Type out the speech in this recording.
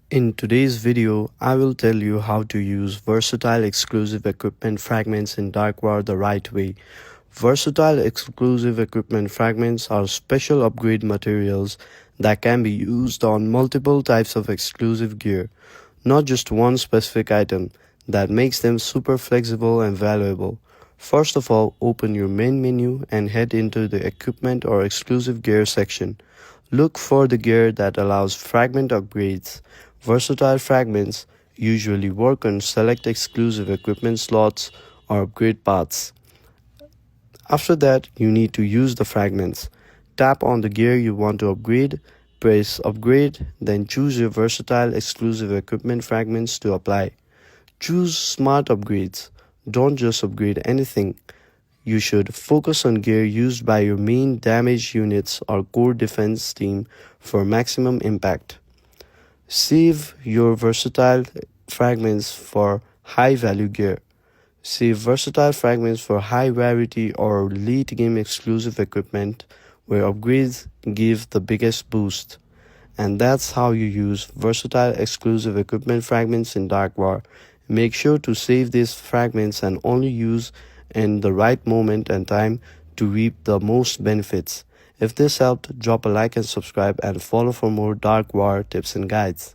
In today's video, I will tell you how to use versatile exclusive equipment fragments in Dark War the right way. Versatile exclusive equipment fragments are special upgrade materials that can be used on multiple types of exclusive gear, not just one specific item, that makes them super flexible and valuable. First of all, open your main menu and head into the equipment or exclusive gear section. Look for the gear that allows fragment upgrades. Versatile fragments usually work on select exclusive equipment slots or upgrade paths. After that, you need to use the fragments. Tap on the gear you want to upgrade, press upgrade, then choose your versatile exclusive equipment fragments to apply. Choose smart upgrades. Don't just upgrade anything. You should focus on gear used by your main damage units or core defense team for maximum impact. Save your versatile fragments for high value gear. Save versatile fragments for high rarity or late game exclusive equipment where upgrades give the biggest boost. And that's how you use versatile exclusive equipment fragments in Dark War. Make sure to save these fragments and only use in the right moment and time to reap the most benefits. If this helped, drop a like and subscribe and follow for more Dark War tips and guides.